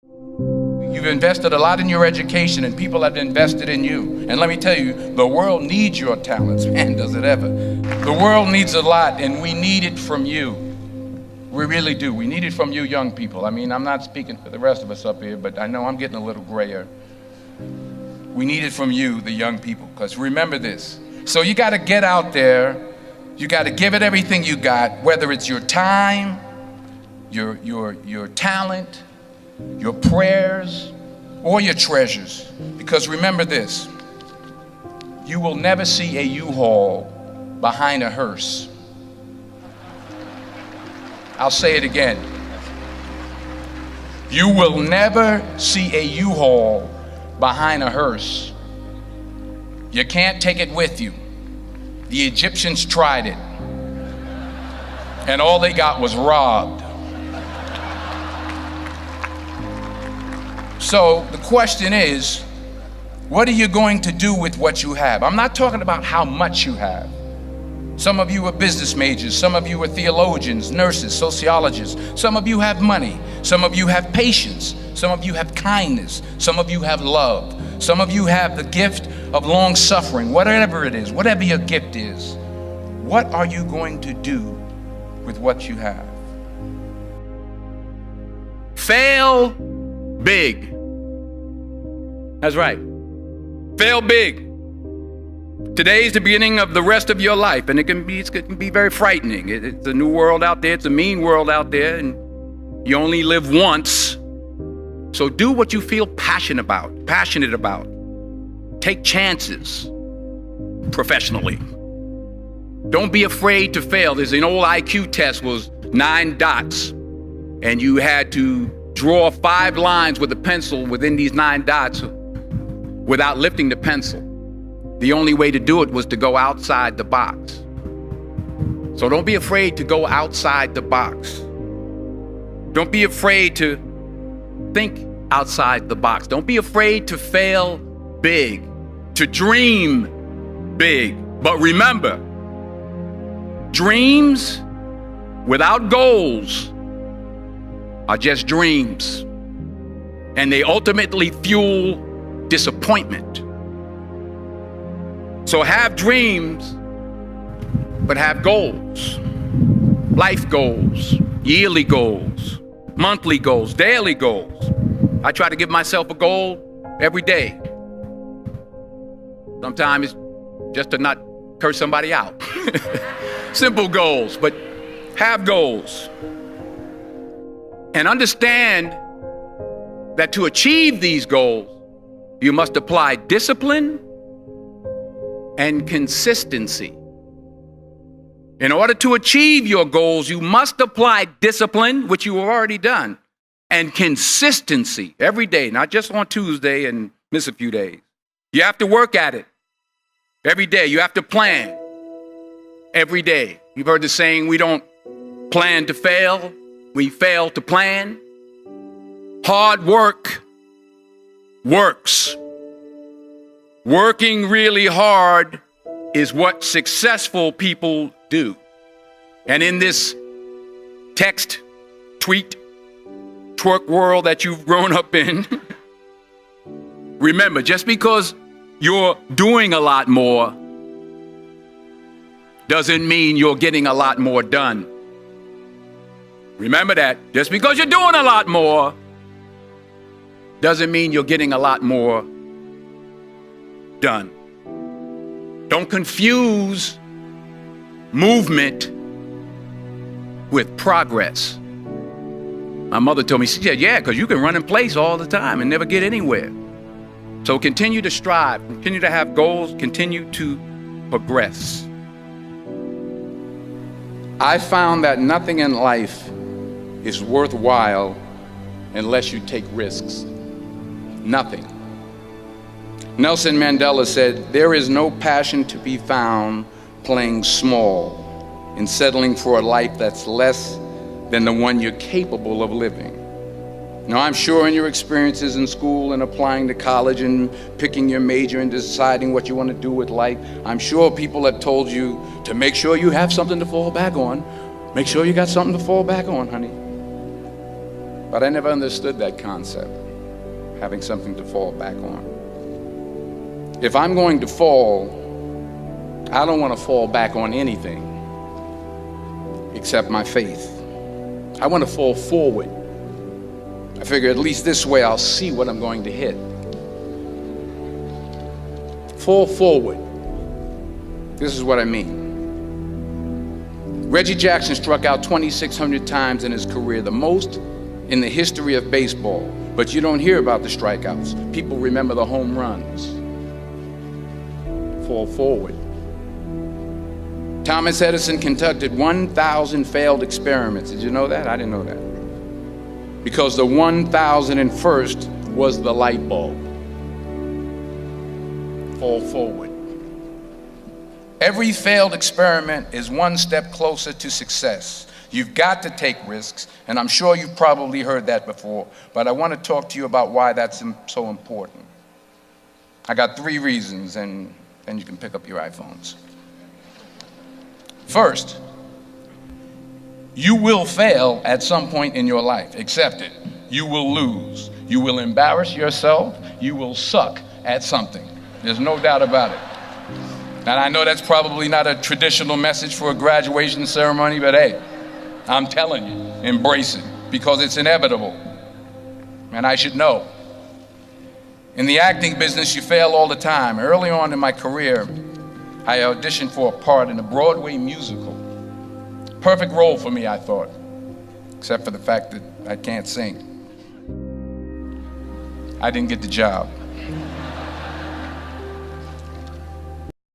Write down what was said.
You've invested a lot in your education, and people have invested in you. And let me tell you, the world needs your talents. Man, does it ever. The world needs a lot, and we need it from you. We really do. We need it from you young people. I mean, I'm not speaking for the rest of us up here, but I know I'm getting a little grayer. We need it from you, the young people, because remember this. So you got to get out there. You got to give it everything you got, whether it's your time, your talent, your prayers, or your treasures. Because remember this, you will never see a U-Haul behind a hearse. I'll say it again. You will never see a U-Haul behind a hearse. You can't take it with you. The Egyptians tried it, and all they got was robbed. So the question is, what are you going to do with what you have? I'm not talking about how much you have. Some of you are business majors, some of you are theologians, nurses, sociologists. Some of you have money, some of you have patience, some of you have kindness, some of you have love, some of you have the gift of long suffering. Whatever it is, whatever your gift is, what are you going to do with what you have? Fail big. That's right. Fail big. Today's the beginning of the rest of your life, and it can be very frightening. It's a new world out there. It's a mean world out there, and you only live once. So do what you feel passionate about. Take chances professionally. Don't be afraid to fail. There's an old IQ test, was 9 dots, and you had to draw 5 lines with a pencil within these 9 dots without lifting the pencil. The only way to do it was to go outside the box. So don't be afraid to go outside the box. Don't be afraid to think outside the box. Don't be afraid to fail big, to dream big. But remember, dreams without goals are just dreams, and they ultimately fuel disappointment. So have dreams, but have goals. Life goals, yearly goals, monthly goals, daily goals. I try to give myself a goal every day. Sometimes it's just to not curse somebody out. Simple goals, but have goals. And understand that to achieve these goals, you must apply discipline and consistency. In order to achieve your goals, you must apply discipline, which you have already done, and consistency every day, not just on Tuesday and miss a few days. You have to work at it every day. You have to plan every day. You've heard the saying, we don't plan to fail, we fail to plan. Hard work works. Working really hard is what successful people do. And in this text, tweet, twerk world that you've grown up in, remember, just because you're doing a lot more doesn't mean you're getting a lot more done. Remember that. Just because you're doing a lot more doesn't mean you're getting a lot more done. Don't confuse movement with progress. My mother told me, she said, yeah, because you can run in place all the time and never get anywhere. So continue to strive, continue to have goals, continue to progress. I found that nothing in life is worthwhile unless you take risks. Nothing. Nelson Mandela said, there is no passion to be found playing small and settling for a life that's less than the one you're capable of living. Now, I'm sure in your experiences in school and applying to college and picking your major and deciding what you want to do with life, I'm sure people have told you to make sure you have something to fall back on. Make sure you got something to fall back on, honey. But I never understood that concept, having something to fall back on. If I'm going to fall, I don't want to fall back on anything except my faith. I want to fall forward. I figure at least this way I'll see what I'm going to hit. Fall forward. This is what I mean. Reggie Jackson struck out 2,600 times in his career, the most in the history of baseball. But you don't hear about the strikeouts. People remember the home runs. Fall forward. Thomas Edison conducted 1,000 failed experiments. Did you know that? I didn't know that. Because the 1,001st was the light bulb. Fall forward. Every failed experiment is one step closer to success. You've got to take risks, and I'm sure you've probably heard that before, but I want to talk to you about why that's so important. I got 3 reasons, and then you can pick up your iPhones. First, you will fail at some point in your life. Accept it. You will lose. You will embarrass yourself. You will suck at something. There's no doubt about it. And I know that's probably not a traditional message for a graduation ceremony, but hey, I'm telling you, embrace it, because it's inevitable. And I should know. In the acting business, you fail all the time. Early on in my career, I auditioned for a part in a Broadway musical. Perfect role for me, I thought, except for the fact that I can't sing. I didn't get the job.